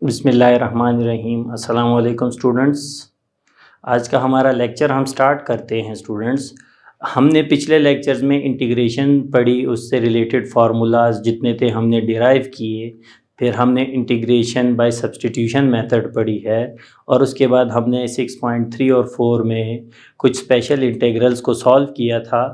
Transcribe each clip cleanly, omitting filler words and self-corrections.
बिस्मिल्लाहिर्रहमानिर्रहीम। अस्सलाम वालेकुम स्टूडेंट्स। आज का हमारा लेक्चर हम स्टार्ट करते हैं स्टूडेंट्स। हमने पिछले लेक्चर्स में इंटीग्रेशन पढ़ी, उससे रिलेटेड फार्मूलाज जितने थे हमने डिराइव किए। फिर हमने इंटीग्रेशन बाय सब्स्टिट्यूशन मेथड पढ़ी है और उसके बाद हमने 6.3 और 4 में कुछ स्पेशल इंटीग्रल्स को सॉल्व किया था।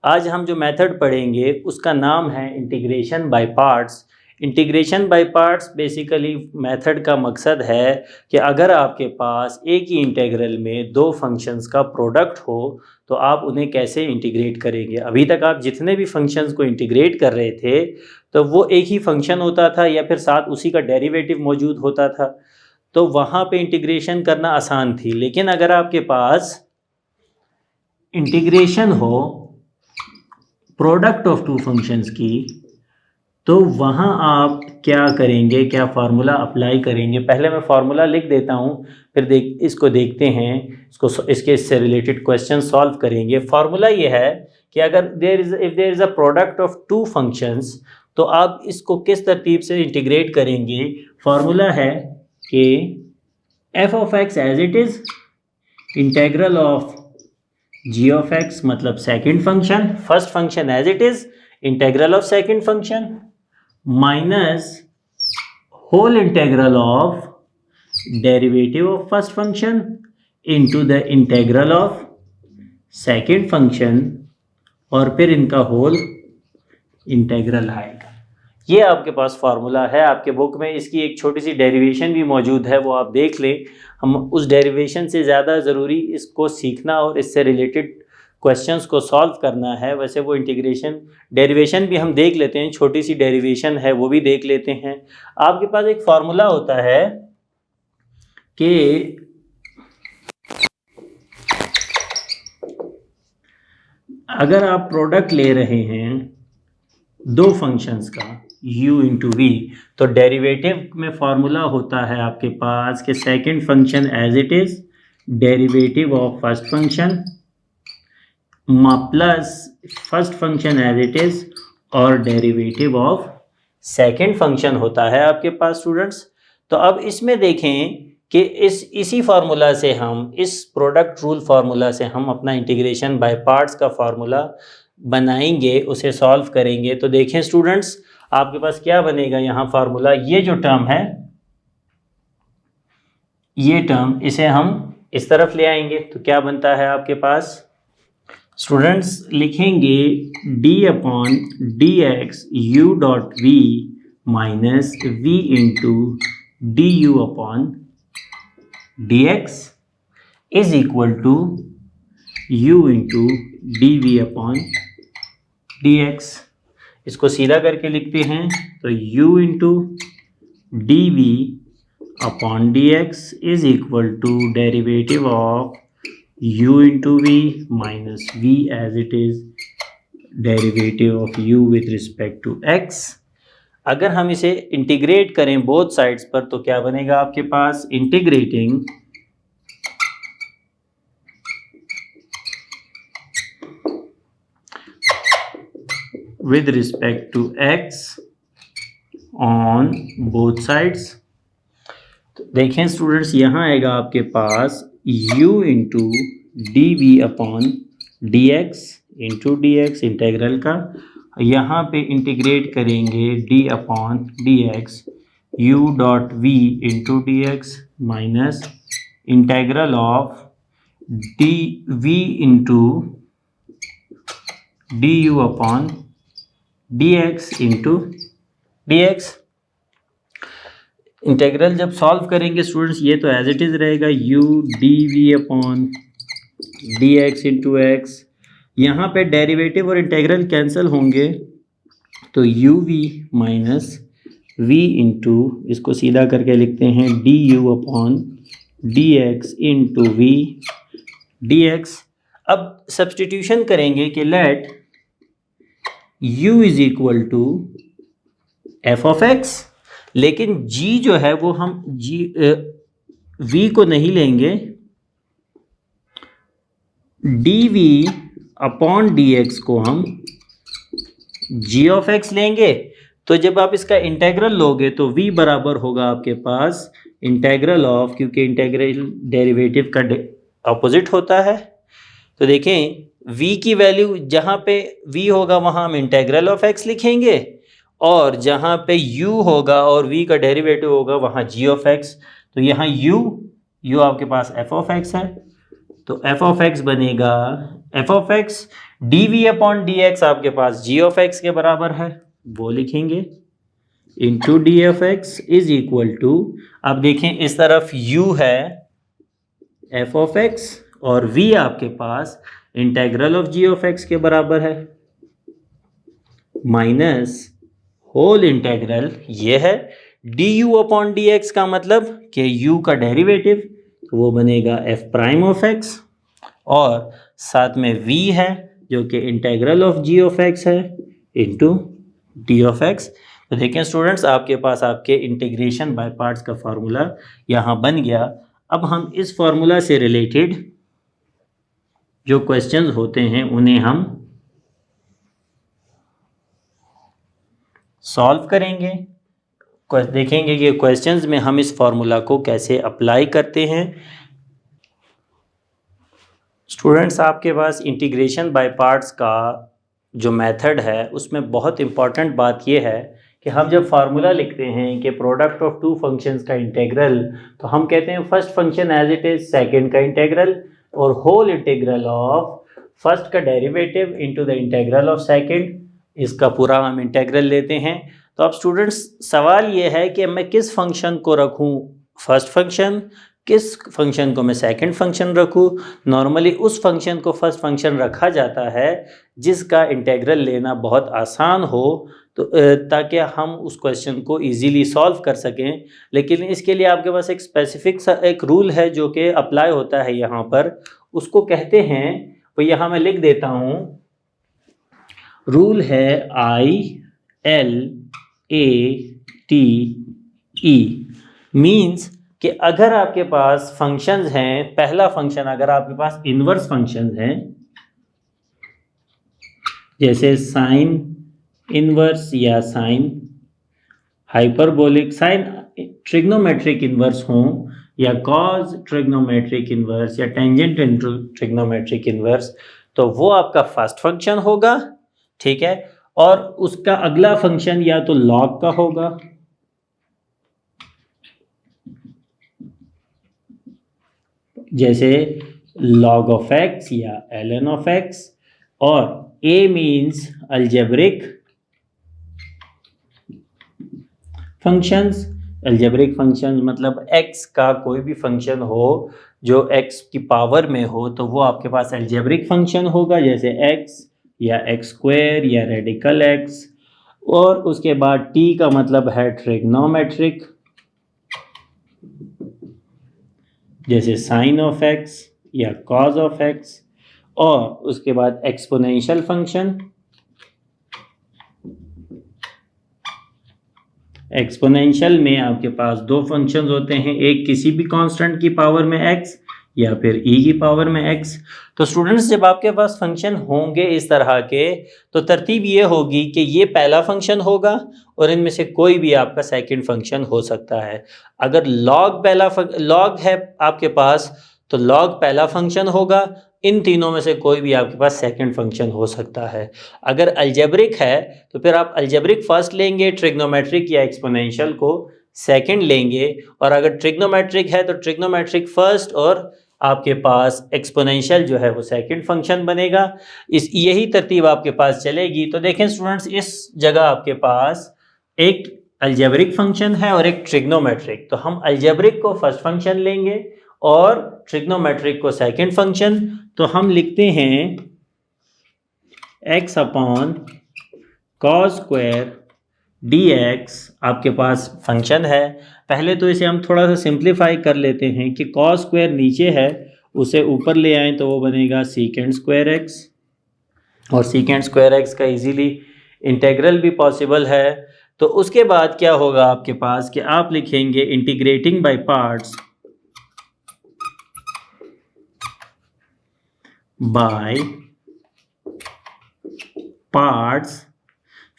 आज हम जो मेथड पढ़ेंगे उसका नाम है integration by parts. Integration by parts basically method का मकसद है कि अगर आपके पास एक ही इंटीग्रल में दो फंक्शंस का प्रोडक्ट हो तो आप उन्हें कैसे इंटीग्रेट करेंगे। अभी तक आप जितने भी फंक्शंस को इंटीग्रेट कर रहे थे तो वो एक ही फंक्शन होता था या फिर साथ उसी का डेरिवेटिव मौजूद होता था, तो वहाँ पे इंटीग्रेशन करना आसान थी। लेकिन अगर आपके पास इंटीग्रेशन हो प्रोडक्ट ऑफ टू फंक्शंस की, तो वहाँ आप क्या करेंगे, क्या फार्मूला अप्लाई करेंगे। पहले मैं फार्मूला लिख देता हूँ, फिर इसको देखते हैं, इससे रिलेटेड क्वेश्चन सॉल्व करेंगे। फार्मूला ये है कि अगर if there is a product of two functions तो आप इसको किस तरतीब से इंटीग्रेट करेंगे। फार्मूला है कि F of X as it is integral of G of X, मतलब second function, first function as it is integral of second function minus whole integral of derivative of first function into the integral of second function और फिर इनका whole integral आएगा। ये आपके पास formula है। आपके book में इसकी एक छोटी सी डेरिवेशन भी मौजूद है, वो आप देख लें। हम उस डेरिवेशन से ज़्यादा ज़रूरी इसको सीखना और इससे रिलेटेड क्वेश्चंस को सॉल्व करना है। वैसे वो इंटीग्रेशन डेरिवेशन भी हम देख लेते हैं, छोटी सी डेरिवेशन है वो भी देख लेते हैं। आपके पास एक फार्मूला होता है कि अगर आप प्रोडक्ट ले रहे हैं दो फंक्शंस का u इंटू वी, तो डेरिवेटिव में फार्मूला होता है आपके पास कि second function as it is derivative of first function plus first function as it is और डेरिवेटिव ऑफ सेकेंड फंक्शन होता है आपके पास स्टूडेंट्स। तो अब इसमें देखें कि इसी फार्मूला से हम, इस प्रोडक्ट रूल फार्मूला से हम अपना इंटीग्रेशन बाय पार्ट्स का फार्मूला बनाएंगे, उसे सॉल्व करेंगे। तो देखें स्टूडेंट्स, आपके पास क्या बनेगा यहाँ फार्मूला। ये जो टर्म है, ये टर्म, इसे हम इस तरफ ले आएंगे तो क्या बनता है आपके पास स्टूडेंट्स। लिखेंगे d upon d x u dot v minus v into d u upon d x is equal to u into d v upon d x. इसको सीधा करके लिखते हैं तो u into d v upon d x is equal to derivative of u into v minus v as it is derivative of u with respect to x। अगर हम इसे integrate करें बोथ साइड्स पर तो क्या बनेगा आपके पास। Integrating with respect to x on both sides। तो देखें स्टूडेंट्स, यहाँ आएगा आपके पास u into d v upon d x into d x integral का, यहाँ पे इंटीग्रेट करेंगे d upon d x u dot v into d x minus integral of d v into d u upon dx into d x. Integral जब solve करेंगे students, ये तो as it is रहेगा u d v upon d x into x. यहाँ पे derivative और integral cancel होंगे तो u v minus v into, इसको सीधा करके लिखते हैं d u upon d x into v d x. अब सब्सटीट्यूशन करेंगे कि let u is equal to f of x, लेकिन g जो है वो हम v को नहीं लेंगे, dv अपॉन dx को हम g ऑफ x लेंगे। तो जब आप इसका इंटेग्रल लोगे तो v बराबर होगा आपके पास इंटेग्रल ऑफ, क्योंकि इंटेग्रल डेरिवेटिव का अपोजिट होता है। तो देखें v की वैल्यू जहाँ पे v होगा वहाँ हम इंटेग्रल ऑफ x लिखेंगे, और जहाँ पे u होगा और v का डेरिवेटिव होगा वहाँ g ऑफ x। तो यहाँ u आपके पास f ऑफ x है, तो f ऑफ x बनेगा f of x dv upon dx आपके पास g ऑफ x के बराबर है, वो लिखेंगे into D F X is equal to, अब देखें इस तरफ u है f ऑफ x और v आपके पास integral of g of x के बराबर है, माइनस होल इंटेग्रल ये है du अपॉन dx का मतलब कि u का डेरिवेटिव, तो वो बनेगा f प्राइम ऑफ x, और साथ में v है जो कि integral of g of x है इंटू डी ऑफ x। तो देखें स्टूडेंट्स आपके पास आपके इंटीग्रेशन बाय पार्ट्स का फार्मूला यहाँ बन गया। अब हम इस फार्मूला से रिलेटेड जो क्वेश्चंस होते हैं उन्हें हम सॉल्व करेंगे, देखेंगे कि क्वेश्चंस में हम इस फार्मूला को कैसे अप्लाई करते हैं। स्टूडेंट्स आपके पास इंटीग्रेशन बाय पार्ट्स का जो मेथड है उसमें बहुत इंपॉर्टेंट बात यह है कि हम जब फार्मूला लिखते हैं कि प्रोडक्ट ऑफ टू फंक्शंस का इंटीग्रल, तो हम कहते हैं first function as it is, second का इंटीग्रल, और होल इंटीग्रल ऑफ फर्स्ट का derivative into the integral of second, इसका पूरा हम इंटीग्रल लेते हैं। तो अब स्टूडेंट्स सवाल ये है कि मैं किस फंक्शन को रखूं फर्स्ट फंक्शन, किस फंक्शन को मैं सेकंड फंक्शन रखूं। नॉर्मली उस फंक्शन को फर्स्ट फंक्शन रखा जाता है जिसका इंटीग्रल लेना बहुत आसान हो, तो ताकि हम उस क्वेश्चन को इजीली सॉल्व कर सकें। लेकिन इसके लिए आपके पास एक स्पेसिफिक सा एक रूल है जो कि अप्लाई होता है यहाँ पर, उसको कहते हैं, वो यहाँ मैं लिख देता हूँ, रूल है ILATE, मीन्स कि अगर आपके पास फंक्शंस हैं, पहला फंक्शन अगर आपके पास इनवर्स फंक्शंस हैं जैसे साइन इनवर्स या sine hyperbolic, sine trigonometric inverse हों या कॉज ट्रिग्नोमेट्रिक इनवर्स या टेंजेंट ट्रिग्नोमेट्रिक इनवर्स, तो वो आपका फर्स्ट फंक्शन होगा, ठीक है। और उसका अगला फंक्शन या तो लॉग का होगा, जैसे log ऑफ x या ln ऑफ x, और a means algebraic functions. Algebraic functions मतलब x का कोई भी फंक्शन हो जो x की पावर में हो तो वो आपके पास अलजेब्रिक फंक्शन होगा, जैसे x या x स्क्वायर या रेडिकल x। और उसके बाद t का मतलब है ट्रिग्नोमेट्रिक, जैसे साइन ऑफ x या कॉज ऑफ x। और उसके बाद एक्सपोनेंशियल फंक्शन, एक्सपोनेंशियल में आपके पास दो फंक्शंस होते हैं, एक किसी भी कांस्टेंट की पावर में x या फिर e की पावर में x। तो स्टूडेंट्स जब आपके पास फंक्शन होंगे इस तरह के, तो तरतीब ये होगी कि ये पहला फंक्शन होगा और इनमें से कोई भी आपका सेकंड फंक्शन हो सकता है। अगर लॉग है आपके पास तो लॉग पहला फंक्शन होगा, इन तीनों में से कोई भी आपके पास सेकंड फंक्शन हो सकता है। अगर अलजेब्रिक है तो फिर आप अलजेब्रिक फर्स्ट लेंगे, ट्रिग्नोमेट्रिक या एक्सपोनेंशियल को सेकंड लेंगे, और अगर ट्रिग्नोमेट्रिक है तो ट्रिग्नोमेट्रिक फर्स्ट और आपके पास एक्सपोनेंशियल जो है वो सेकंड फंक्शन बनेगा। यही तरतीब आपके पास चलेगी। तो देखें स्टूडेंट्स इस जगह आपके पास एक अलजेब्रिक फंक्शन है और एक ट्रिग्नोमेट्रिक, तो हम अलजेब्रिक को फर्स्ट फंक्शन लेंगे और ट्रिग्नोमेट्रिक को सेकंड फंक्शन। तो हम लिखते हैं x upon cos square dx आपके पास फंक्शन है। पहले तो इसे हम थोड़ा सा सिंप्लीफाई कर लेते हैं कि कॉस स्क्वायर नीचे है उसे ऊपर ले आएं तो वो बनेगा सीकेंड स्क्वायर x, और सीकेंड स्क्वायर x का इजीली इंटीग्रल भी पॉसिबल है। तो उसके बाद क्या होगा आपके पास कि आप लिखेंगे इंटीग्रेटिंग बाय पार्ट्स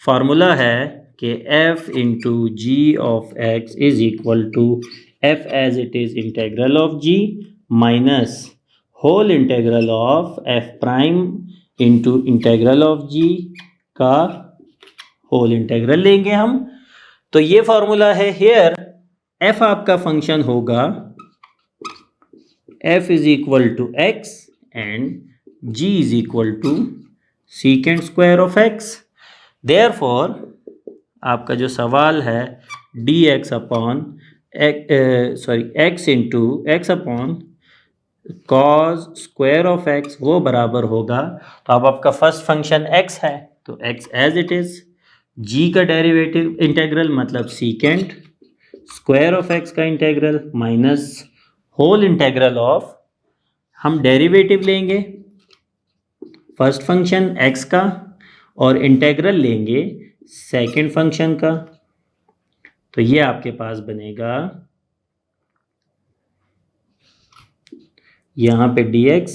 फार्मूला है कि f into g of x is equal to f as it is integral of g minus whole integral of f prime into integral of g का होल इंटेग्रल लेंगे हम। तो ये formula है। Here f आपका function होगा f is equal to x and g is equal to secant square of x। Therefore आपका जो सवाल है dx upon x into x upon cos square of x वो बराबर होगा। तो अब आपका फर्स्ट फंक्शन x है तो x as it is, g का डेरिवेटिव इंटेग्रल मतलब सीकेंड स्क्वायर ऑफ x का integral minus whole integral of, हम डेरिवेटिव लेंगे फर्स्ट फंक्शन x का और इंटेग्रल लेंगे सेकंड फंक्शन का। तो ये आपके पास बनेगा यहाँ पे dx,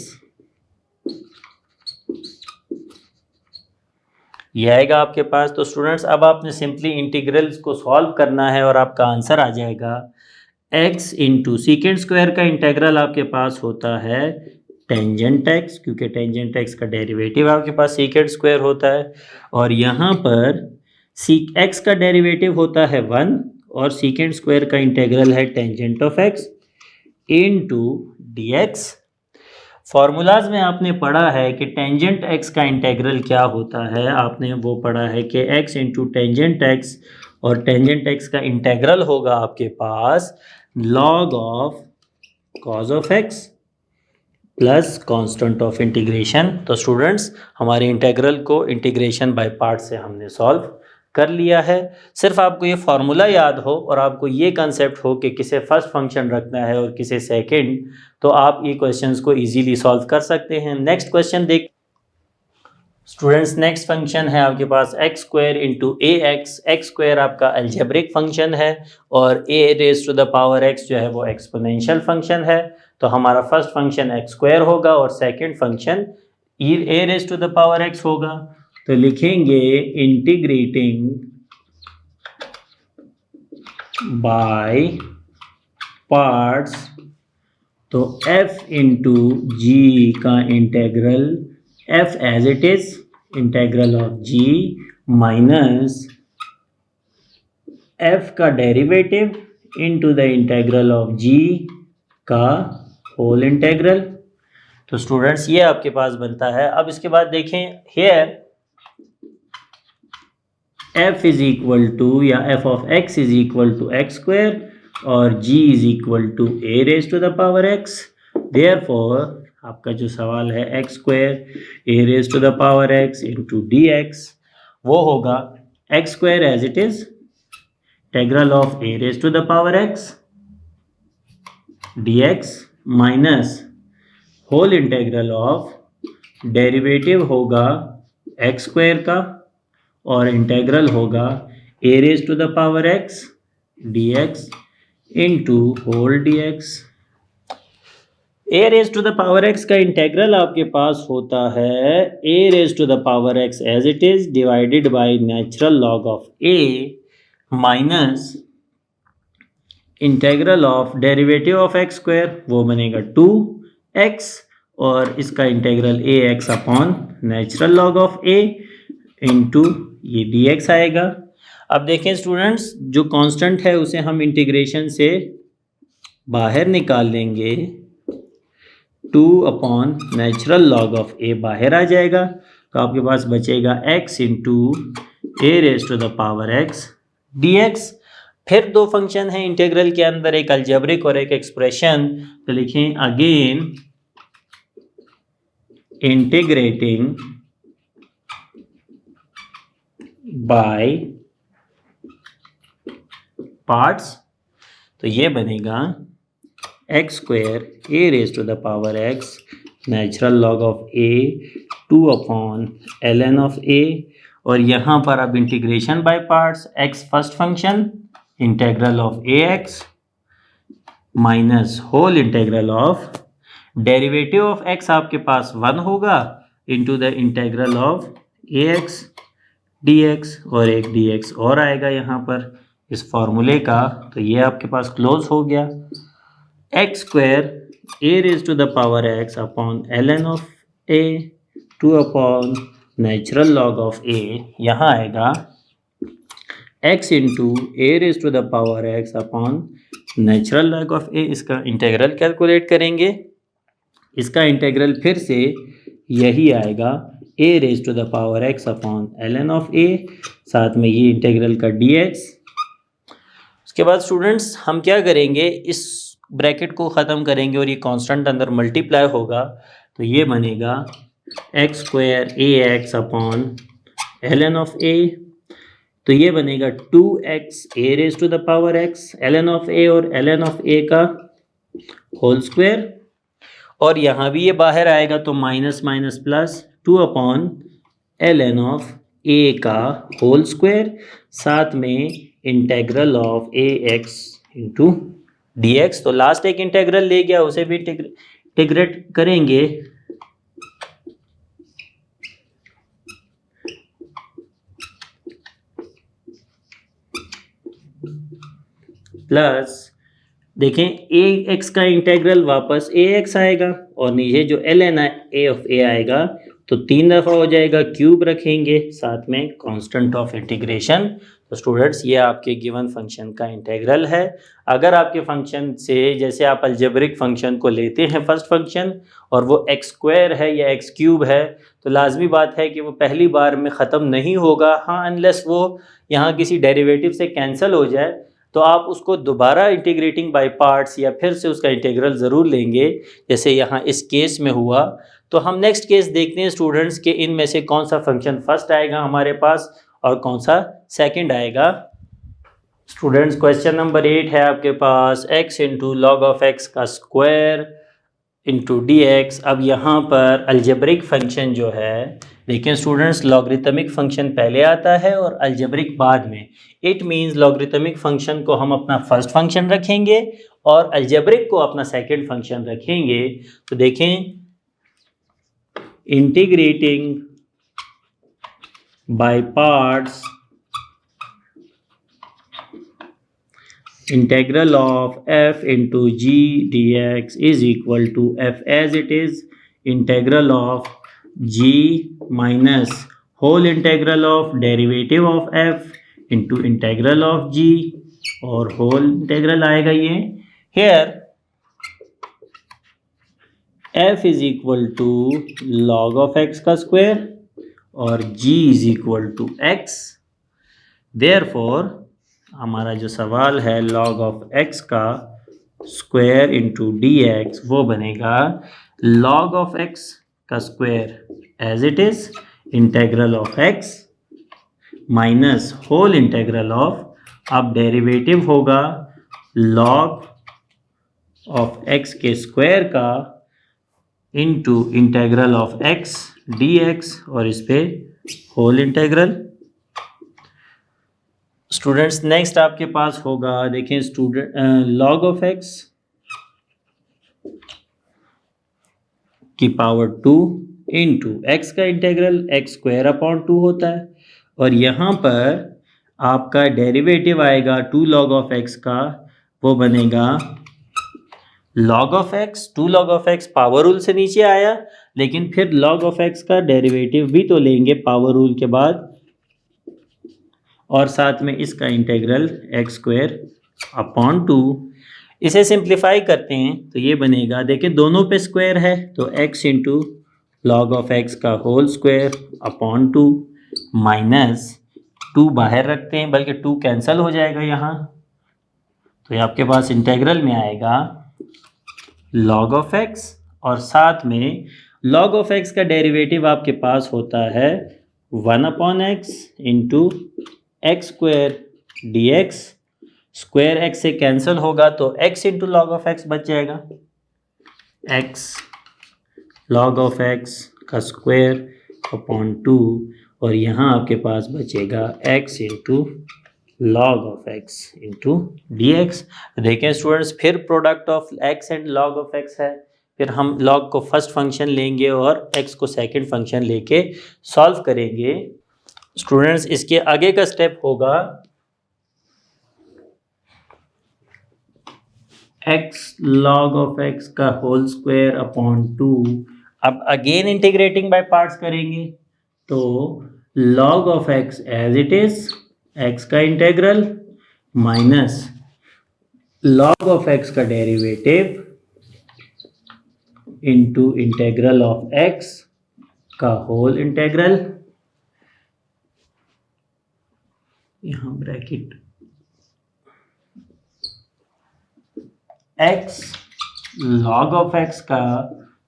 ये आएगा आपके पास। तो स्टूडेंट्स अब आपने सिंपली इंटीग्रल्स को सॉल्व करना है और आपका आंसर आ जाएगा x इंटू सीकेंड स्क्वायर का इंटेग्रल आपके पास होता है टेंजेंट x, क्योंकि टेंजेंट x का डेरिवेटिव आपके पास सीकेंड स्क्वायर होता है, और यहाँ पर x का डेरिवेटिव होता है 1 और सीकेंड स्क्वायर का इंटेग्रल है tangent of x into dx। Formulas में आपने पढ़ा है कि टेंजेंट x का इंटेग्रल क्या होता है, आपने वो पढ़ा है कि x इंटू टेंजेंट x, और टेंजेंट x का इंटेग्रल होगा आपके पास log of cos of x plus constant of integration. तो स्टूडेंट्स हमारे इंटेग्रल को इंटीग्रेशन बाय पार्ट से हमने सॉल्व कर लिया है। सिर्फ आपको ये फार्मूला याद हो और आपको ये कंसेप्ट हो कि किसे फर्स्ट फंक्शन रखना है और किसे सेकंड, तो आप ये क्वेश्चंस को इजीली सॉल्व कर सकते हैं। नेक्स्ट क्वेश्चन देख स्टूडेंट्स, नेक्स्ट फंक्शन है आपके पास x square into A X. X square आपका अलजेब्रिक फंक्शन है और A raise to the power X जो है वो एक्सपोनेंशियल फंक्शन है। तो हमारा फर्स्ट फंक्शन एक्स स्क्वायर होगा और second function a raise to the power x होगा। तो लिखेंगे इंटीग्रेटिंग बाय पार्ट्स, तो f इंटू जी का integral f as it is integral of g minus f का derivative into the integral of g का whole integral. तो students ये आपके पास बनता है। अब इसके बाद देखें here f is equal to या f of x is equal to x square और g is equal to a raise to the power x। Therefore आपका जो सवाल है x square a raise to the power x into d x, वो होगा x square as it is integral of a raise to the power x dx minus whole integral of derivative होगा x square का और integral होगा a raise to the power x dx into whole dx। a raise to the power x का integral आपके पास होता है a raise to the power x as it is divided by natural log of a minus integral of derivative of x square, वो बनेगा 2x और इसका integral a x upon natural log of a into ये dx आएगा। अब देखें students, जो constant है उसे हम इंटीग्रेशन से बाहर निकाल लेंगे, 2 upon natural log of a बाहर आ जाएगा। तो आपके पास बचेगा x into A raise to the power x dx। फिर दो फंक्शन है इंटीग्रल के अंदर, एक अलजेब्रिक और एक एक्सप्रेशन। तो लिखें अगेन इंटीग्रेटिंग बाय पार्ट्स, तो ये बनेगा x square A raise to the power x natural log of a 2 upon ln of a, और यहाँ पर अब integration by parts, x first function integral of ax minus whole integral of derivative of x आपके पास 1 होगा into the integral of ax dx और एक dx और आएगा यहाँ पर इस फॉर्मूले का, तो ये आपके पास क्लोज हो गया। X square A raise to the power x upon ln of A 2 upon natural log of A, यहाँ आएगा x into A raise to the power x upon natural log of A. इसका integral calculate करेंगे, इसका integral फिर से यही आएगा a raise to the power x upon ln of a, साथ में ये इंटेग्रल का dx। उसके बाद स्टूडेंट्स हम क्या करेंगे, इस ब्रैकेट को ख़त्म करेंगे और ये कांस्टेंट अंदर मल्टीप्लाई होगा, तो ये बनेगा x square a x upon ln of a, तो ये बनेगा 2x a raise to the power x ln of a और ln ऑफ a का होल स्क्वायर, और यहाँ भी ये बाहर आएगा तो minus minus plus 2 upon ln of a का होल स्क्वायर, साथ में integral of ax into dx। तो लास्ट एक इंटेग्रल ले गया, उसे भी इंटीग्रेट करेंगे, प्लस देखें ए एक्स का इंटेग्रल वापस ए एक्स आएगा और नीचे जो ln ए ऑफ ए आएगा तो 3 दफ़ा हो जाएगा, क्यूब रखेंगे, साथ में कांस्टेंट ऑफ इंटीग्रेशन। तो स्टूडेंट्स ये आपके गिवन फंक्शन का इंटेग्रल है। अगर आपके फंक्शन से, जैसे आप अलजेब्रिक फंक्शन को लेते हैं फर्स्ट फंक्शन और वो एक्स स्क्वायर है या एक्स क्यूब है, तो लाजमी बात है कि वो पहली बार में ख़त्म नहीं होगा, हाँ अनलेस वो यहाँ किसी डेरिवेटिव से कैंसिल हो जाए, तो आप उसको दोबारा इंटीग्रेटिंग बाय पार्ट्स या फिर से उसका इंटीग्रल ज़रूर लेंगे, जैसे यहाँ इस केस में हुआ। तो हम नेक्स्ट केस देखते हैं स्टूडेंट्स के इनमें से कौन सा फंक्शन फर्स्ट आएगा हमारे पास और कौन सा सेकंड आएगा। स्टूडेंट्स क्वेश्चन नंबर 8 है आपके पास, x into log of x का स्क्वायर इंटू dx। अब यहाँ पर अलजेब्रिक फंक्शन जो है, देखें स्टूडेंट्स लॉगरिथमिक फंक्शन पहले आता है और अलजेब्रिक बाद में। इट मीन्स लॉगरिथमिक फंक्शन को हम अपना फर्स्ट फंक्शन रखेंगे और अलजेब्रिक को अपना सेकंड फंक्शन रखेंगे। तो देखें integrating by parts integral of f into g dx is equal to f as it is integral of g minus whole integral of derivative of f into integral of g और whole integral आएगा ये। Here f is equal to log of x का square और g is equal to x। Therefore हमारा जो सवाल है log of x का स्क्वायर इंटू dx, वो बनेगा लॉग ऑफ x का square as it is integral of x minus whole integral of, अब डेरिवेटिव होगा लॉग ऑफ x के स्क्वायर का into integral of x dx और इस पे होल इंटीग्रल। स्टूडेंट्स नेक्स्ट आपके पास होगा, देखें स्टूडेंट लॉग ऑफ x की पावर 2 इंटू एक्स का इंटीग्रल एक्स स्क्वायर अपॉन 2 होता है, और यहाँ पर आपका डेरिवेटिव आएगा 2 लॉग ऑफ x का, वो बनेगा log of x। 2 log of x power rule से नीचे आया, लेकिन फिर लॉग ऑफ x का डेरिवेटिव भी तो लेंगे पावर रूल के बाद, और साथ में इसका इंटीग्रल एक्स स्क्वायर अपॉन 2। इसे सिंप्लीफाई करते हैं तो ये बनेगा, देखिए दोनों पे स्क्वायर है तो x into log of x का होल स्क्वायर अपॉन 2 माइनस 2 बाहर रखते हैं, बल्कि 2 कैंसिल हो जाएगा यहाँ, तो ये आपके पास इंटीग्रल में आएगा लॉग ऑफ x, और साथ में लॉग ऑफ x का डेरिवेटिव आपके पास होता है 1 upon x into x square dx। Square x से कैंसिल होगा तो x into log of x बच जाएगा, x लॉग ऑफ x का स्क्वायर अपॉन 2, और यहाँ आपके पास बचेगा x into log of x into dx। देखें स्टूडेंट्स फिर product of x and log of x है, फिर हम लॉग को फर्स्ट फंक्शन लेंगे और x को सेकंड फंक्शन लेके सॉल्व करेंगे। स्टूडेंट्स इसके आगे का स्टेप होगा x log of x का होल स्क्वायर अपॉन 2। अब अगेन इंटीग्रेटिंग बाय पार्ट्स करेंगे तो log of x as it is, x का integral minus log of x का derivative into integral of x का होल इंटेग्रल, यहां bracket x log of x का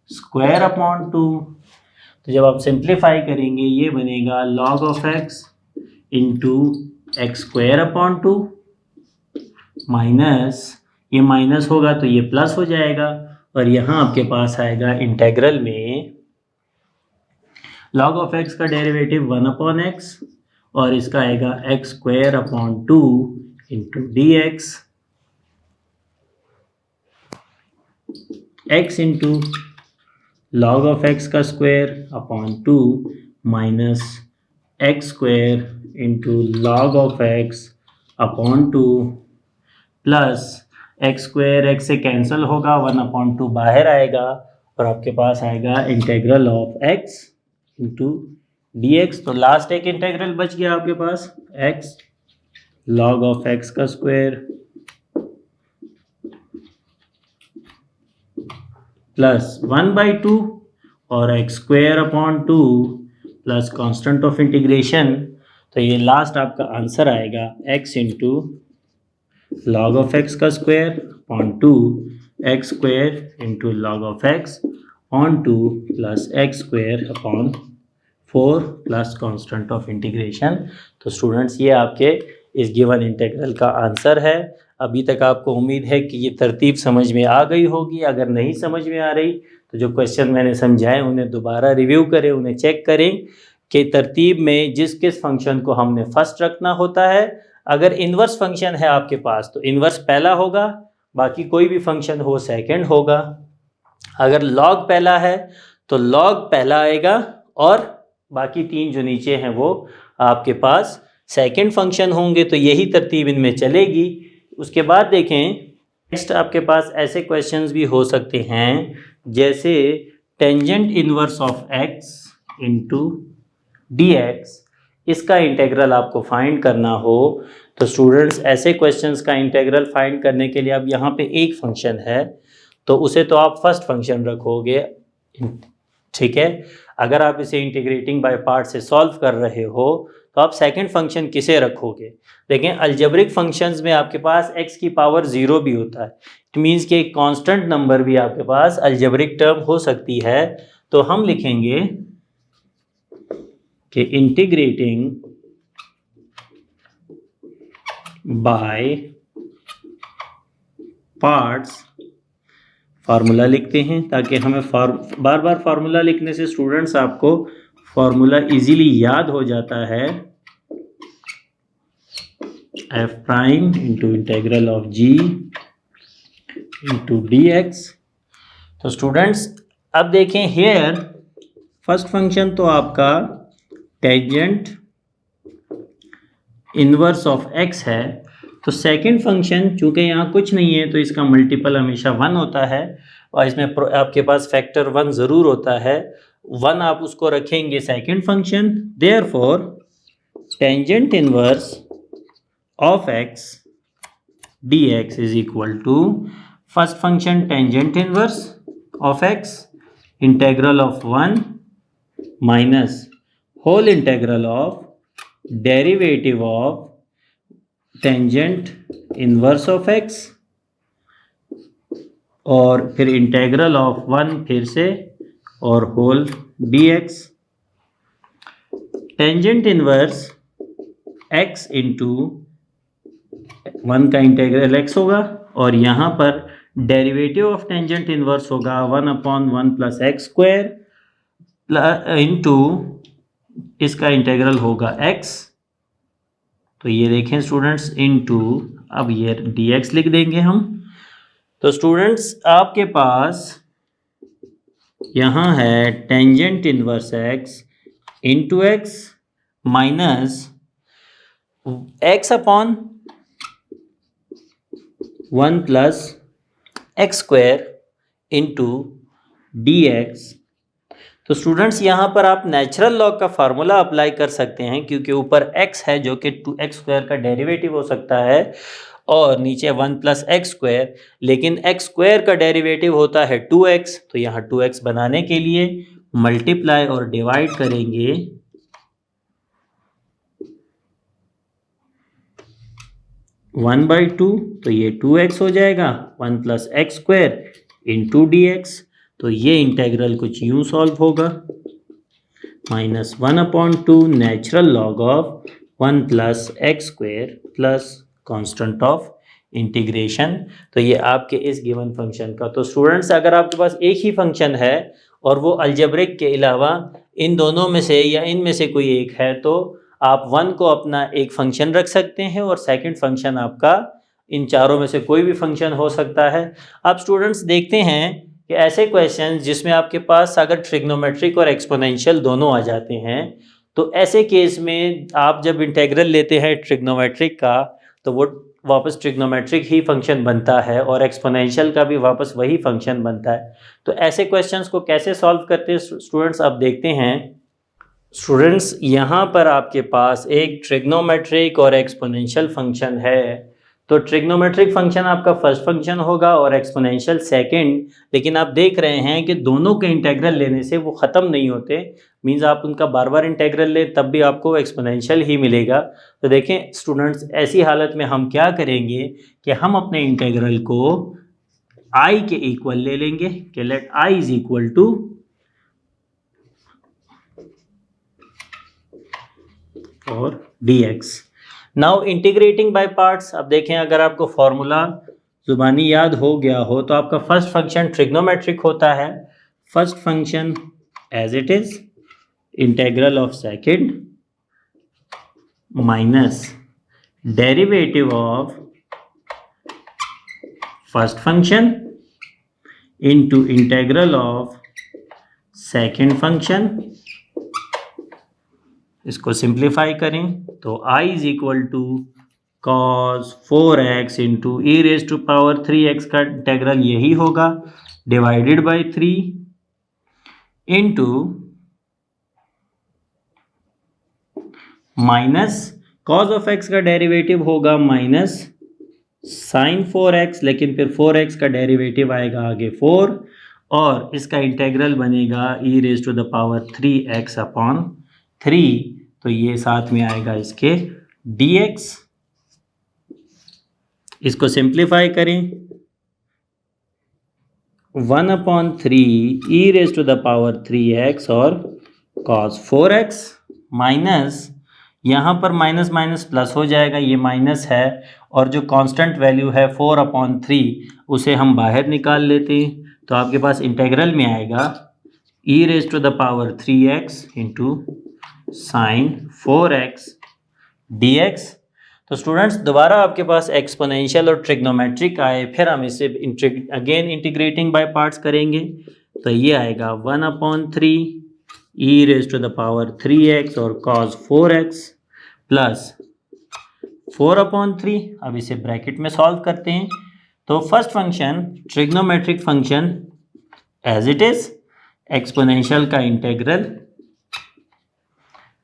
square upon 2। तो जब आप सिंप्लीफाई करेंगे ये बनेगा log of x into x square upon 2 minus, ये माइनस होगा तो ये प्लस हो जाएगा और यहाँ आपके पास आएगा इंटेग्रल में log of x का डेरिवेटिव 1 अपॉन एक्स और इसका आएगा x square upon 2 into d x into log of x का square upon 2 minus x square into log of x upon 2 plus x square x से cancel होगा, 1 upon 2 बाहर आएगा और आपके पास आएगा integral of x into d x. तो लास्ट एक इंटेग्रल बच गया आपके पास, x log of x का स्क्वायर प्लस 1/2 और x square upon 2 plus constant of integration. तो ये लास्ट आपका आंसर आएगा x into log of x का square upon 2 x square into log of x on 2 plus x square upon 4 plus constant of integration. तो students ये आपके इस given integral का आंसर है। अभी तक आपको उम्मीद है कि ये तरतीब समझ में आ गई होगी। अगर नहीं समझ में आ रही तो जो क्वेश्चन मैंने समझाए उन्हें दोबारा रिव्यू करें, उन्हें चेक करें कि तरतीब में जिस किस फंक्शन को हमने फर्स्ट रखना होता है। अगर इन्वर्स फंक्शन है आपके पास तो इन्वर्स पहला होगा, बाकी कोई भी फंक्शन हो सेकंड होगा। अगर लॉग पहला है तो लॉग पहला आएगा और बाकी तीन जो नीचे हैं वो आपके पास सेकंड फंक्शन होंगे। तो यही तरतीब इनमें चलेगी। उसके बाद देखें नेक्स्ट आपके पास ऐसे क्वेश्चंस भी हो सकते हैं जैसे tangent inverse of x into d x, इसका इंटेग्रल आपको फाइंड करना हो तो स्टूडेंट्स ऐसे क्वेश्चंस का इंटेग्रल फाइंड करने के लिए अब यहाँ पे एक फंक्शन है तो उसे तो आप फर्स्ट फंक्शन रखोगे, ठीक है। अगर आप इसे इंटीग्रेटिंग बाय पार्ट से सॉल्व कर रहे हो तो आप सेकंड फंक्शन किसे रखोगे। देखें अलजेब्रिक फंक्शंस में आपके पास x की पावर 0 भी होता है। इट मीन्स कि एक कांस्टेंट नंबर भी आपके पास अलजेब्रिक टर्म हो सकती है। तो हम लिखेंगे कि इंटीग्रेटिंग बाय पार्ट्स, फार्मूला लिखते हैं ताकि हमें बार बार फार्मूला लिखने से स्टूडेंट्स आपको फार्मूला इजीली याद हो जाता है। F prime into integral of g into d x. तो स्टूडेंट्स अब देखें हेयर फर्स्ट फंक्शन तो आपका टेंजेंट इनवर्स ऑफ एक्स है। तो सेकंड फंक्शन चूंकि यहाँ कुछ नहीं है तो इसका मल्टीपल हमेशा 1 होता है और इसमें आपके पास फैक्टर 1 ज़रूर होता है। 1 आप उसको रखेंगे second function. Therefore tangent inverse of x dx is equal to first function tangent inverse of x integral of 1 minus whole integral of derivative of tangent inverse of x और फिर इंटेग्रल ऑफ 1 फिर से और whole dx। Tangent inverse x into 1 का integral x होगा और यहाँ पर डेरिवेटिव ऑफ टेंजेंट इनवर्स होगा 1 upon 1 plus x square into इसका इंटेग्रल होगा x। तो ये देखें स्टूडेंट्स इनटू, अब ये dx लिख देंगे हम। तो स्टूडेंट्स आपके पास यहाँ है tangent inverse x into x minus x upon 1 plus x square into d x. तो स्टूडेंट्स यहाँ पर आप नेचुरल लॉग का फार्मूला अप्लाई कर सकते हैं, क्योंकि ऊपर x है जो कि 2x स्क्वायर का डेरिवेटिव हो सकता है, और नीचे 1 प्लस एक्स स्क्वायर, लेकिन x स्क्वायर का डेरिवेटिव होता है 2x। तो यहाँ 2x बनाने के लिए मल्टीप्लाई और डिवाइड करेंगे 1/2, तो ये 2x हो जाएगा, 1 plus x square into d x. तो ये इंटेग्रल कुछ यूं सॉल्व होगा, -1/2 natural log of 1 plus x square plus constant of integration. तो ये आपके इस गिवन फंक्शन का। तो स्टूडेंट्स, अगर आपके पास एक ही फंक्शन है और वो अलजेब्रिक के अलावा इन दोनों में से या इनमें से कोई एक है, तो आप 1 को अपना एक फंक्शन रख सकते हैं और सेकंड फंक्शन आपका इन चारों में से कोई भी फंक्शन हो सकता है। अब स्टूडेंट्स देखते हैं कि ऐसे क्वेश्चन जिसमें आपके पास अगर ट्रिग्नोमेट्रिक और एक्सपोनेंशियल दोनों आ जाते हैं, तो ऐसे केस में आप जब इंटेग्रल लेते हैं ट्रिग्नोमेट्रिक का, तो वो वापस ट्रिग्नोमेट्रिक ही फंक्शन बनता है और एक्सपोनेंशियल का भी वापस वही फंक्शन बनता है। तो ऐसे क्वेश्चंस को कैसे सॉल्व करते हैं स्टूडेंट्स, अब देखते हैं। स्टूडेंट्स, यहाँ पर आपके पास एक ट्रिग्नोमेट्रिक और एक्सपोनेंशियल फंक्शन है। तो ट्रिग्नोमेट्रिक फंक्शन आपका फर्स्ट फंक्शन होगा और एक्सपोनेंशियल सेकंड, लेकिन आप देख रहे हैं कि दोनों के इंटेग्रल लेने से वो ख़त्म नहीं होते। मींस आप उनका बार बार इंटेग्रल लें तब भी आपको एक्सपोनेंशियल ही मिलेगा। तो देखें स्टूडेंट्स, ऐसी हालत में हम क्या करेंगे कि हम अपने इंटेग्रल को i के इक्वल ले लेंगे कि let i is equal to और dx। Now integrating by parts. अब देखें, अगर आपको फॉर्मूला जुबानी याद हो गया हो तो आपका फर्स्ट फंक्शन ट्रिग्नोमेट्रिक होता है। First function as it is integral of second minus derivative of first function into integral of second function. इसको सिंप्लीफाई करें तो i is equal to cos 4x into e raise to power 3x का integral यही होगा, divided by 3 into minus cos of x का derivative होगा minus sine 4x, लेकिन फिर 4x का डेरिवेटिव आएगा आगे 4, और इसका इंटेग्रल बनेगा ई raise to the power 3x upon 3। तो ये साथ में आएगा इसके dx। इसको सिंप्लीफाई करें 1/3 ई raise to the power 3x और cos 4x माइनस, यहाँ पर माइनस माइनस प्लस हो जाएगा, ये माइनस है, और जो कांस्टेंट वैल्यू है 4/3 उसे हम बाहर निकाल लेते हैं। तो आपके पास इंटेग्रल में आएगा ई raise to the power 3x into sine 4x dx। तो स्टूडेंट्स, दोबारा आपके पास एक्सपोनेंशियल और ट्रिग्नोमेट्रिक आए, फिर हम इसे अगेन इंटीग्रेटिंग बाय पार्ट्स करेंगे। तो ये आएगा 1/3 ई raise to the power 3x और cos 4x प्लस 4/3। अब इसे ब्रैकेट में सॉल्व करते हैं। तो first function trigonometric function as it is exponential का integral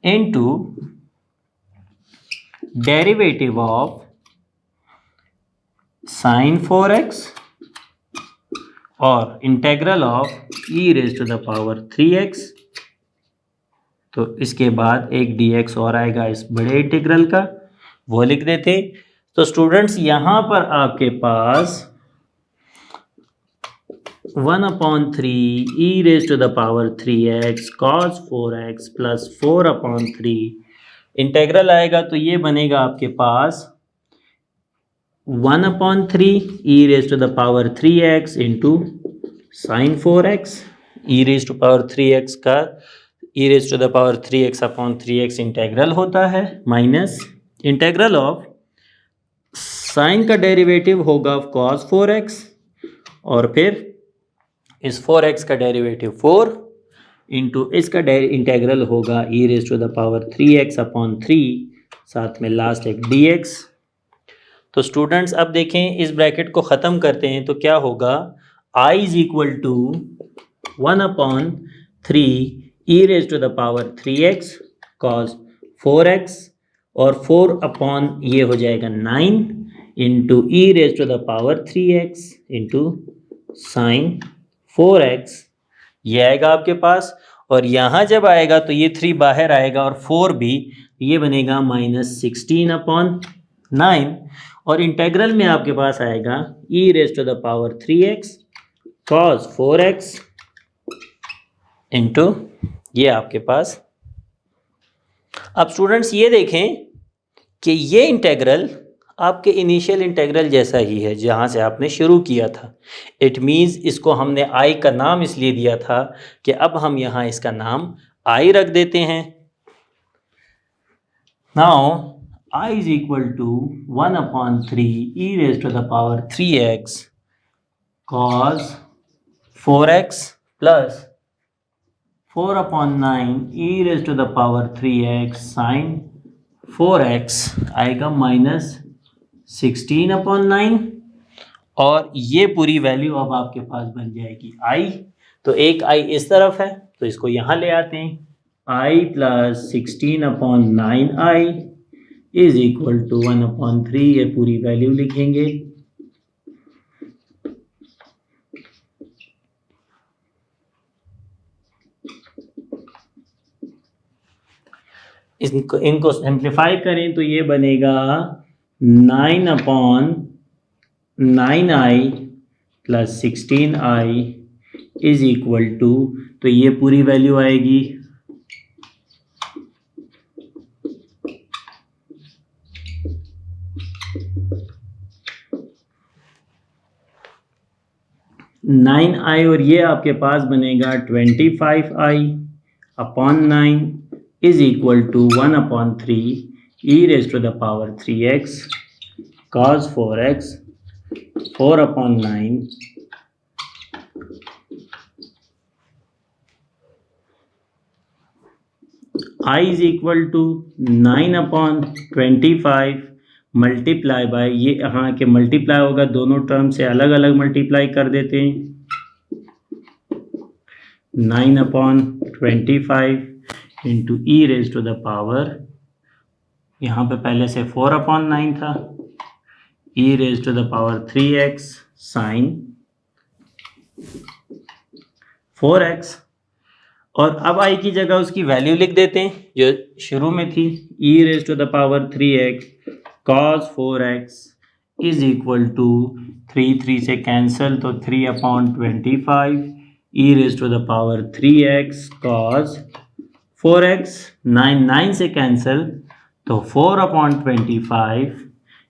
into derivative of sine 4x और integral of E raise to the power 3x। तो इसके बाद एक dx और आएगा इस बड़े इंटीग्रल का, वो लिख देते। तो स्टूडेंट्स, यहाँ पर आपके पास 1/3 ई raise to the power 3x cos 4x plus 4/3 integral आएगा। तो ये बनेगा आपके पास 1/3 ई raise to the power 3x into sine 4x। E raise to power 3x का e raise to the power 3x upon 3x integral होता है, minus integral of sine का डेरिवेटिव होगा cos 4x और फिर इस 4x का डेरिवेटिव 4 इंटू इसका इंटेग्रल होगा e raise to the power 3x upon 3, साथ में लास्ट एक dx। तो स्टूडेंट्स अब देखें, इस ब्रैकेट को ख़त्म करते हैं तो क्या होगा, I is equal to 1 upon 3 e raise to the power 3x cos 4x, और 4 अपॉन ये हो जाएगा 9 into e raise to the power 3x into sine 4x, ये आएगा आपके पास। और यहाँ जब आएगा तो ये 3 बाहर आएगा और 4 भी, ये बनेगा -16 अपॉन 9, और इंटेग्रल में आपके पास आएगा ई raise to the power 3x cos 4x into ये आपके पास। अब स्टूडेंट्स ये देखें कि ये इंटेग्रल आपके इनिशियल इंटेग्रल जैसा ही है जहाँ से आपने शुरू किया था। इट मीन्स इसको हमने आई का नाम इसलिए दिया था कि अब हम यहाँ इसका नाम आई रख देते हैं। Now I is equal to 1 upon 3 e raise to the power 3x cos 4x plus 4 upon 9 e raise to the power 3x sine 4x आएगा -16 अपॉन 9, और ये पूरी वैल्यू अब आपके पास बन जाएगी i। तो एक i इस तरफ है तो इसको यहाँ ले आते हैं, i plus 16 upon 9i is equal to 1 upon 3, ये पूरी वैल्यू लिखेंगे। इनको सिंप्लीफाई करें तो ये बनेगा 9 upon 9i plus 16i is equal to, तो ये पूरी वैल्यू आएगी 9i, और ये आपके पास बनेगा 25i upon 9 is equal to 1 upon 3 e raise to the power 3x cos 4x 4 upon 9 I is equal to 9 upon 25 multiply by, ये यहाँ के मल्टीप्लाई होगा, दोनों टर्म से अलग अलग मल्टीप्लाई कर देते हैं, 9 upon 25 into e raise to the power, यहाँ पे पहले से 4 अपॉन 9 था, e raise to the power 3x sine 4x, और अब i की जगह उसकी वैल्यू लिख देते हैं जो शुरू में थी, e raise to the power 3x cos 4x is equal to 3 से कैंसिल तो 3 upon 25 e raise to the power 3x cos 4x, 9 से कैंसिल तो 4 upon 25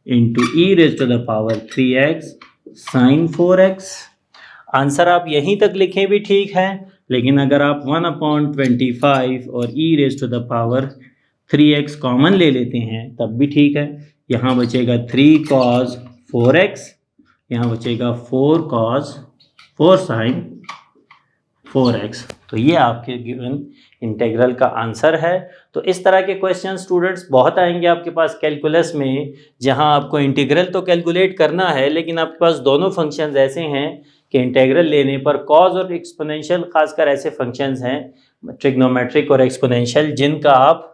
into e raise to the power 3x sine 4x। Answer आप यहीं तक लिखें भी ठीक है, लेकिन अगर आप 1 अपॉन 25 और e raise to the power 3x common ले लेते हैं तब भी ठीक है। यहाँ बचेगा 3 cos 4x, यहाँ बचेगा 4 cos 4 sin 4x। तो ये आपके गिवन इंटीग्रल का आंसर है। तो इस तरह के क्वेश्चन स्टूडेंट्स बहुत आएंगे आपके पास कैलकुलस में, जहाँ आपको इंटीग्रल तो कैलकुलेट करना है लेकिन आपके पास दोनों फंक्शंस ऐसे हैं कि इंटीग्रल लेने पर कॉज और एक्सपोनेंशियल, खासकर ऐसे फंक्शंस हैं ट्रिग्नोमेट्रिक और एक्सपोनेंशियल, जिनका आप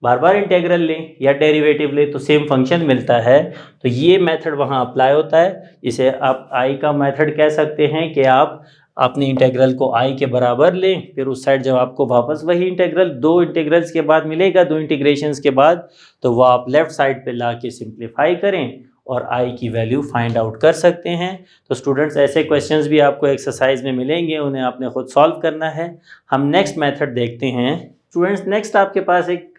बार बार इंटीग्रल लें या डेरिवेटिव लें तो सेम फंक्शन मिलता है। तो ये मेथड वहाँ अप्लाई होता है। इसे आप आई का मेथड कह सकते हैं कि आप अपने इंटीग्रल को आई के बराबर लें, फिर उस साइड जब आपको वापस वही इंटीग्रल दो इंटीग्रल्स के बाद मिलेगा, दो इंटीग्रेशंस के बाद, तो वो आप लेफ़्ट साइड पे ला के सिंप्लीफाई करें और आई की वैल्यू फाइंड आउट कर सकते हैं। तो स्टूडेंट्स ऐसे क्वेश्चंस भी आपको एक्सरसाइज में मिलेंगे, उन्हें आपने खुद सॉल्व करना है। हम नेक्स्ट मेथड देखते हैं। स्टूडेंट्स नेक्स्ट आपके पास एक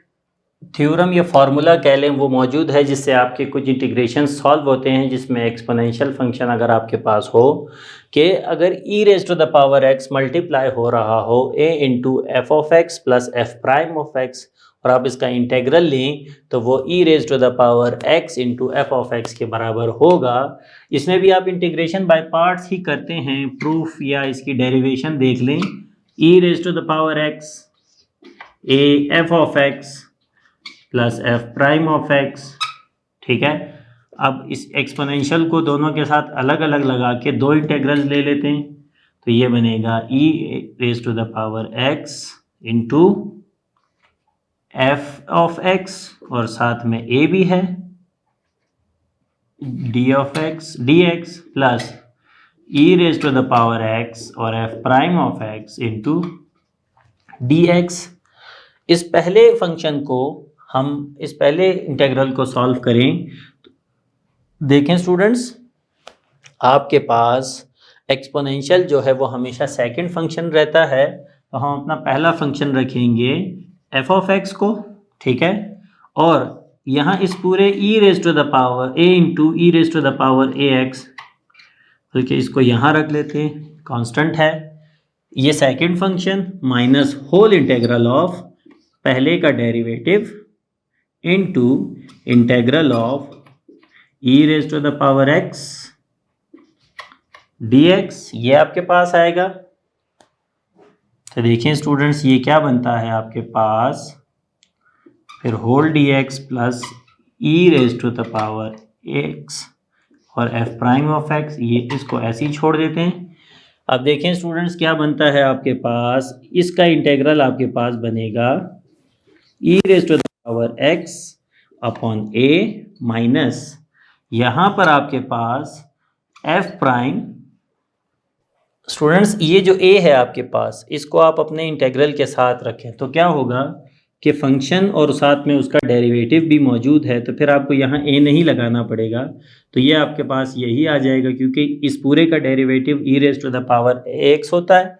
थ्योरम या फार्मूला कह लें वो मौजूद है जिससे आपके कुछ इंटीग्रेशन सॉल्व होते हैं, जिसमें एक्सपोनेंशियल फंक्शन अगर आपके पास हो कि अगर e raise to the power x multiply हो रहा हो a into f of x plus f prime of x और आप इसका इंटेग्रल लें तो वो e raise to the power x into f of x के बराबर होगा। इसमें भी आप इंटीग्रेशन बाय पार्ट्स ही करते हैं, प्रूफ या इसकी डेरिवेशन देख लें e raise to the power x a f of x plus f prime of x. ठीक है, अब इस एक्सपोनेंशियल को दोनों के साथ अलग अलग लगा के दो इंटेग्रल्स ले लेते हैं, तो ये बनेगा ई raise to the power x into f of x और साथ में ए भी है d of x d x plus e raise to the power x और f prime of x into d x. इस पहले फंक्शन को हम इस पहले इंटेग्रल को सॉल्व करें। देखें स्टूडेंट्स, आपके पास एक्सपोनेंशियल जो है वो हमेशा सेकंड फंक्शन रहता है, तो हम अपना पहला फंक्शन रखेंगे एफ ऑफ एक्स को। ठीक है, और यहाँ इस पूरे e raise to the power a into e raise to the power a x, बल्कि इसको यहाँ रख लेते हैं, कांस्टेंट है ये second function, minus whole integral of पहले का derivative into integral of E raise to the power x d x, ये आपके पास आएगा। तो देखिए स्टूडेंट्स, ये क्या बनता है आपके पास, फिर whole d x plus e raise to the power x और एफ प्राइम ऑफ एक्स, ये इसको ऐसे ही छोड़ देते हैं। अब देखें स्टूडेंट्स, क्या बनता है आपके पास, इसका इंटेग्रल आपके पास बनेगा ई raise to the power x upon a minus यहाँ पर आपके पास एफ प्राइम। स्टूडेंट्स, ये जो ए है आपके पास, इसको आप अपने इंटेग्रल के साथ रखें तो क्या होगा कि फंक्शन और साथ में उसका डेरिवेटिव भी मौजूद है, तो फिर आपको यहाँ ए नहीं लगाना पड़ेगा, तो ये आपके पास यही आ जाएगा, क्योंकि इस पूरे का derivative e raise to the power x होता है।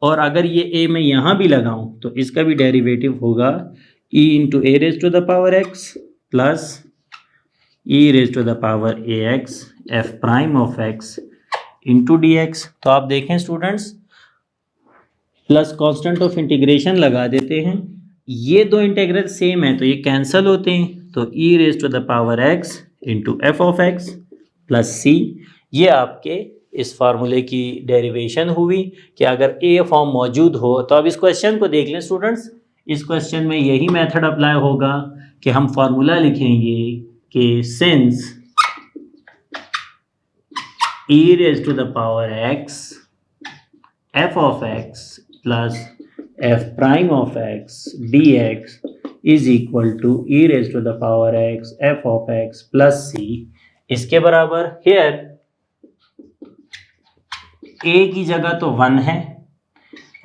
और अगर ये ए मैं यहाँ भी लगाऊं तो इसका भी डेरिवेटिव होगा e into A raise to the power x plus e raise to the power a x f prime of x into d x. तो आप देखें students, plus constant of integration लगा देते हैं, ये दो इंटेग्रल सेम है तो ये कैंसिल होते हैं, तो e raise to the power x into f of x plus c. ये आपके इस फार्मूले की डेरिवेशन हुई कि अगर ए फॉर्म मौजूद हो। तो अब इस क्वेश्चन को देख लें स्टूडेंट्स, इस क्वेश्चन में यही मेथड अप्लाई होगा कि हम फार्मूला लिखेंगे कि since e raise to the power x f of x plus f prime of x d x is equal to e raise to the power x f of x plus c, इसके बराबर here a की जगह तो 1 है,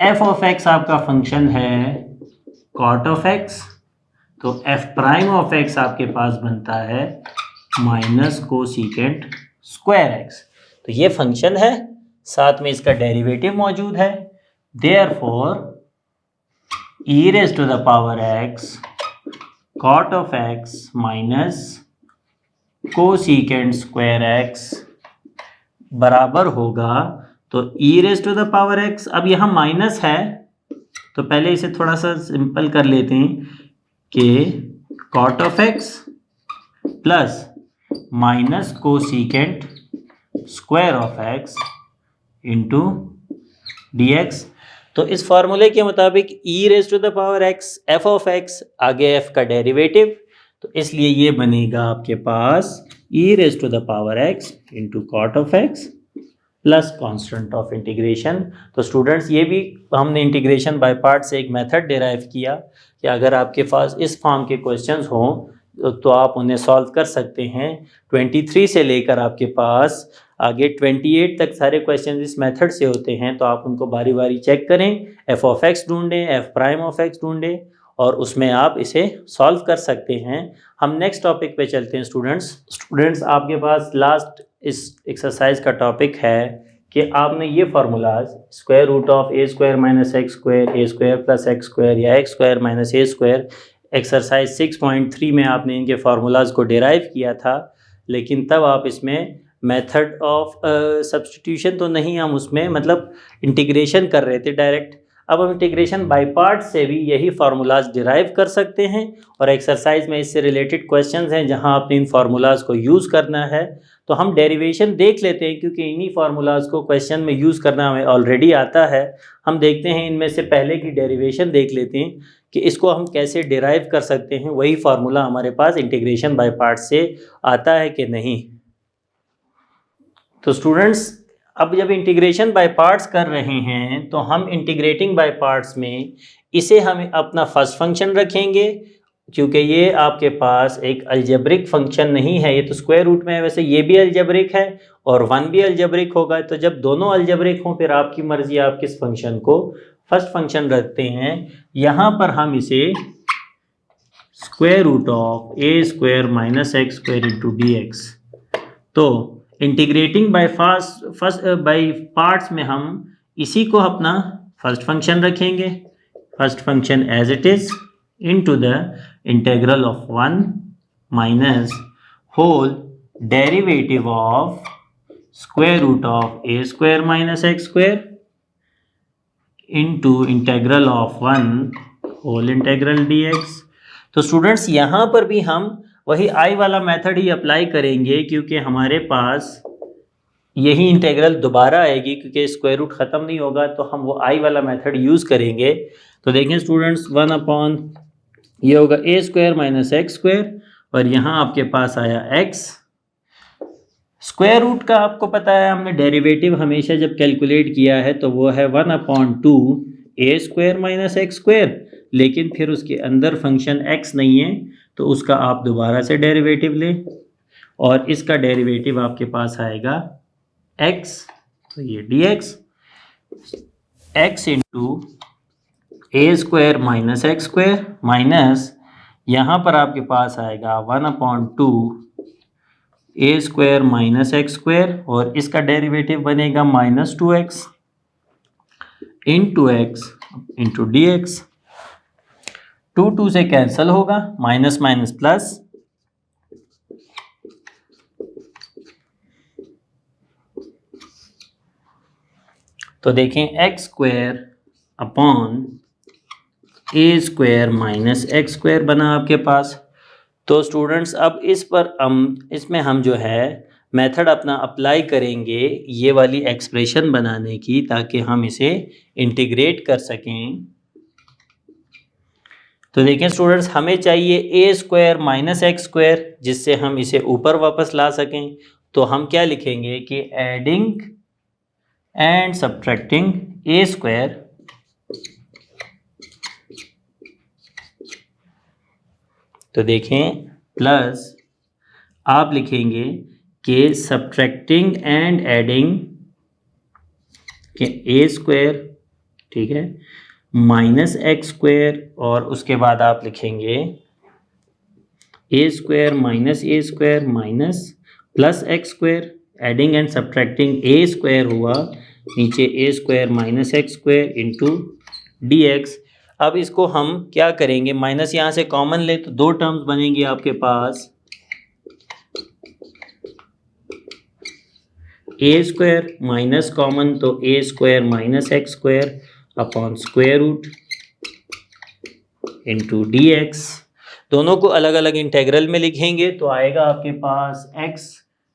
f of x आपका function है cot of x, तो f prime of x आपके पास बनता है माइनस कोसिकेंट स्क्वायर एक्स। तो ये फंक्शन है, साथ में इसका डेरिवेटिव मौजूद है, therefore e raise to the power x cot of x minus cosecant square x बराबर होगा, तो e raise to the power x, अब यहाँ माइनस है तो पहले इसे थोड़ा सा सिंपल कर लेते हैं कि cot of x plus minus cosecant square of x into d x. तो इस फार्मूले के मुताबिक e raise to the power x f of x, आगे एफ का डेरिवेटिव, तो इसलिए ये बनेगा आपके पास e raise to the power x into cot of x plus constant of integration. तो स्टूडेंट्स, ये भी हमने इंटीग्रेशन बाय पार्ट से एक मेथड डिराइव किया कि अगर आपके पास इस फॉर्म के क्वेश्चंस हों तो आप उन्हें सॉल्व कर सकते हैं। 23 से लेकर आपके पास आगे 28 तक सारे क्वेश्चंस इस मेथड से होते हैं, तो आप उनको बारी बारी चेक करें, एफ ऑफ एक्स ढूंढें, एफ प्राइम ऑफ एक्स ढूंढें और उसमें आप इसे सॉल्व कर सकते हैं। हम नेक्स्ट टॉपिक पे चलते हैं स्टूडेंट्स, आपके पास लास्ट इस एक्सरसाइज का टॉपिक है कि आपने ये formulas square root of a square minus x square, a square plus x square या x square minus a square, exercise 6.3 में आपने इनके फार्मूलाज को डिराइव किया था, लेकिन तब आप इसमें मेथड ऑफ सब्स्टिट्यूशन तो नहीं, हम उसमें मतलब इंटीग्रेशन कर रहे थे डायरेक्ट। अब हम इंटीग्रेशन बाय पार्ट्स से भी यही फार्मूलाज डिराइव कर सकते हैं और एक्सरसाइज में इससे रिलेटेड क्वेश्चंस हैं जहां आपने इन फार्मूलाज को यूज़ करना है। तो हम डेरिवेशन देख लेते हैं क्योंकि इन्हीं फार्मूलाज को क्वेश्चन में यूज़ करना हमें ऑलरेडी आता है। हम देखते हैं इनमें से पहले की डेरिवेशन देख लेते हैं कि इसको हम कैसे डिराइव कर सकते हैं, वही फार्मूला हमारे पास इंटीग्रेशन बाय पार्ट्स से आता है कि नहीं। तो स्टूडेंट्स, अब जब इंटीग्रेशन बाय पार्ट्स कर रहे हैं तो हम इंटीग्रेटिंग बाय पार्ट्स में इसे हम अपना फर्स्ट फंक्शन रखेंगे क्योंकि ये आपके पास एक अलजेब्रिक फंक्शन नहीं है, ये तो स्क्वायर रूट में है। वैसे ये भी अलजेब्रिक है और 1 भी अलजेब्रिक होगा। तो जब दोनों अलजेब्रिक हों फिर आपकी मर्जी, आप किस फंक्शन को फर्स्ट फंक्शन रखते हैं। यहाँ पर हम इसे square root of a square minus x square into d x. तो इंटीग्रेटिंग बाय पार्ट्स में हम इसी को अपना फर्स्ट फंक्शन रखेंगे। First function as it is into the integral of 1 minus whole derivative of square root of a square minus x square into integral of 1 whole integral d x. तो students, यहाँ पर भी हम वही आई वाला method ही apply करेंगे क्योंकि हमारे पास यही इंटीग्रल दोबारा आएगी क्योंकि स्क्वायर रूट ख़त्म नहीं होगा, तो हम वो आई वाला मेथड यूज़ करेंगे। तो देखें स्टूडेंट्स, 1 अपॉन ये होगा ए स्क्वायर माइनस एक्स स्क्वायर और यहाँ आपके पास आया एक्स। स्क्वायर रूट का आपको पता है, हमने डेरिवेटिव हमेशा जब कैलकुलेट किया है तो वो है 1 upon 2 a square minus x square, लेकिन फिर उसके अंदर फंक्शन x नहीं है तो उसका आप दोबारा से डेरिवेटिव लें और इसका डेरिवेटिव आपके पास आएगा x, तो ये dx x into a square minus x square minus यहाँ पर आपके पास आएगा 1 upon 2 a square minus x square और इसका डेरिवेटिव बनेगा minus 2x into x into d x. 2 से कैंसिल होगा, माइनस माइनस प्लस, तो देखें x square upon a square minus x square बना आपके पास। तो स्टूडेंट्स, अब इसमें हम जो है मेथड अपना अप्लाई करेंगे ये वाली एक्सप्रेशन बनाने की, ताकि हम इसे इंटीग्रेट कर सकें। तो देखें स्टूडेंट्स, हमें चाहिए ए स्क्वायर माइनस एक्स स्क्वायर जिससे हम इसे ऊपर वापस ला सकें। तो हम क्या लिखेंगे कि adding and subtracting a square तो देखें प्लस आप लिखेंगे कि सब्ट्रैक्टिंग एंड एडिंग के ए स्क्वायर, ठीक है, माइनस एक्स स्क्वायर और उसके बाद आप लिखेंगे a square minus plus x square. Adding and subtracting a square हुआ, नीचे a square minus x square into d x. अब इसको हम क्या करेंगे, माइनस यहाँ से कॉमन ले तो दो टर्म्स बनेंगी आपके पास, ए स्क्वायर माइनस कॉमन तो a square minus x square upon square root into d x. दोनों को अलग अलग इंटेग्रल में लिखेंगे तो आएगा आपके पास x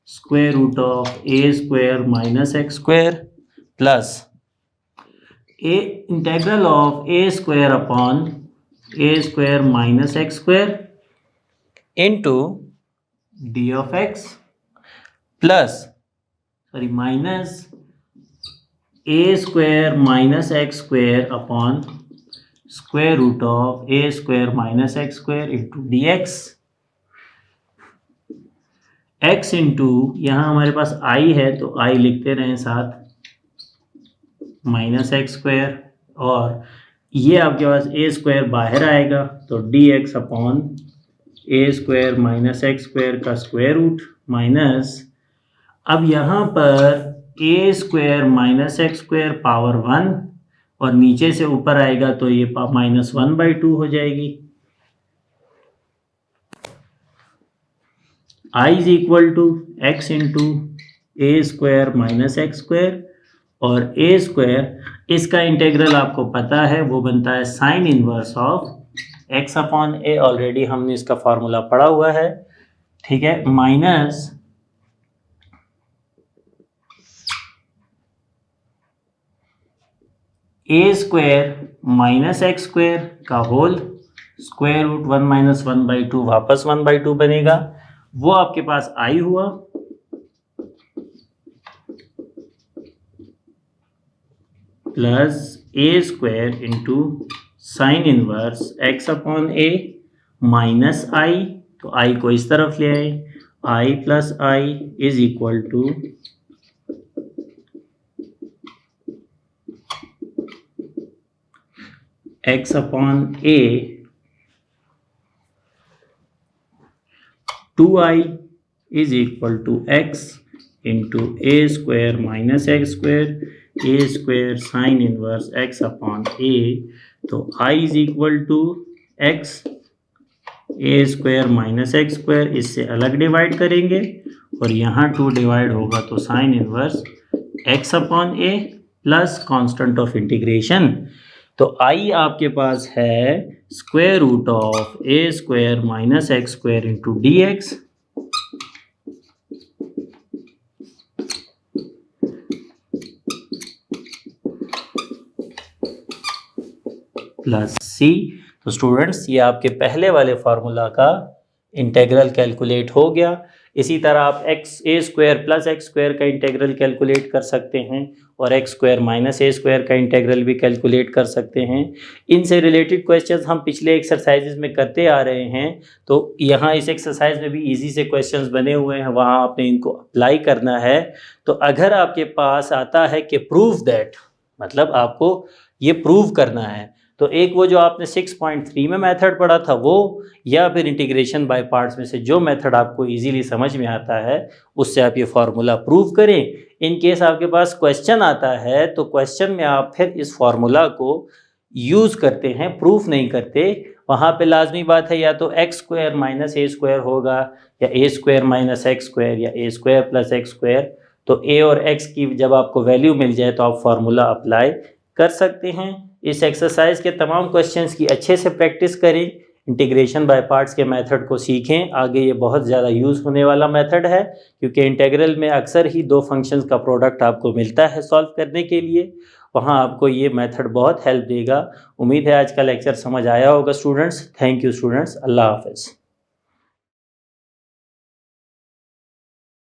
square root of a square minus x square plus a integral of a square upon a square minus x square into d of x plus minus a square minus x square upon square root of a square minus x square into d x. X into यहाँ हमारे पास आई है तो आई लिखते रहें साथ, minus x square, और ये आपके पास ए स्क्वायर बाहर आएगा तो d x upon a square minus x square का स्क्वायर रूट माइनस, अब यहाँ पर a square minus x square power 1 और नीचे से ऊपर आएगा तो ये माइनस 1/2 हो जाएगी। I is equal to x into a square minus x square और ए स्क्वायर, इसका इंटेग्रल आपको पता है, वो बनता है sine inverse of x upon a. Already हमने इसका फॉर्मूला पढ़ा हुआ है, ठीक है, minus a square minus x square का होल स्क्वायर रूट 1 माइनस 1/2 वापस 1/2 बनेगा, वो आपके पास आई हुआ, plus a square into sine inverse x upon a minus I, तो आई को इस तरफ ले आए, I plus I is equal to x upon a 2i is equal to x into a square minus x square a square sine inverse x upon a. तो i is equal to x a square minus x square, इससे अलग divide करेंगे और यहाँ 2 divide होगा तो sine inverse x upon a plus constant of integration. तो i आपके पास है square root of a square minus x square into d x plus c. तो स्टूडेंट्स ये आपके पहले वाले फार्मूला का इंटेग्रल कैलकुलेट हो गया। इसी तरह आप x a square plus x square का इंटेग्रल कैलकुलेट कर सकते हैं और x square minus a square का इंटेग्रल भी कैलकुलेट कर सकते हैं। इनसे रिलेटेड क्वेश्चंस हम पिछले एक्सरसाइजेज में करते आ रहे हैं, तो यहाँ इस एक्सरसाइज में भी इजी से क्वेश्चंस बने हुए हैं, वहाँ आपने इनको अप्लाई करना है। तो अगर आपके पास आता है कि प्रूव दैट, मतलब आपको ये प्रूव करना है, तो एक वो जो आपने 6.3 में मेथड पढ़ा था वो, या फिर इंटीग्रेशन बाय पार्ट्स में से जो मेथड आपको इजीली समझ में आता है उससे आप ये फार्मूला प्रूव करें। इन केस आपके पास क्वेश्चन आता है तो क्वेश्चन में आप फिर इस फार्मूला को यूज़ करते हैं, प्रूफ नहीं करते। वहाँ पे लाजमी बात है या तो x square minus a square होगा, या ए स्क्वायर माइनस एक्स स्क्वायर, या ए स्क्वायर प्लस एक्स स्क्वायर। तो ए और एक्स की जब आपको वैल्यू मिल जाए तो आप फार्मूला अप्लाई कर सकते हैं। इस एक्सरसाइज के तमाम क्वेश्चंस की अच्छे से प्रैक्टिस करें, इंटीग्रेशन बाय पार्ट्स के मेथड को सीखें। आगे ये बहुत ज़्यादा यूज़ होने वाला मेथड है, क्योंकि इंटीग्रल में अक्सर ही 2 फंक्शंस का प्रोडक्ट आपको मिलता है सॉल्व करने के लिए। वहाँ आपको ये मेथड बहुत हेल्प देगा। उम्मीद है आज का लेक्चर समझ आया होगा स्टूडेंट्स। थैंक यू स्टूडेंट्स, अल्लाह हाफ़िज़।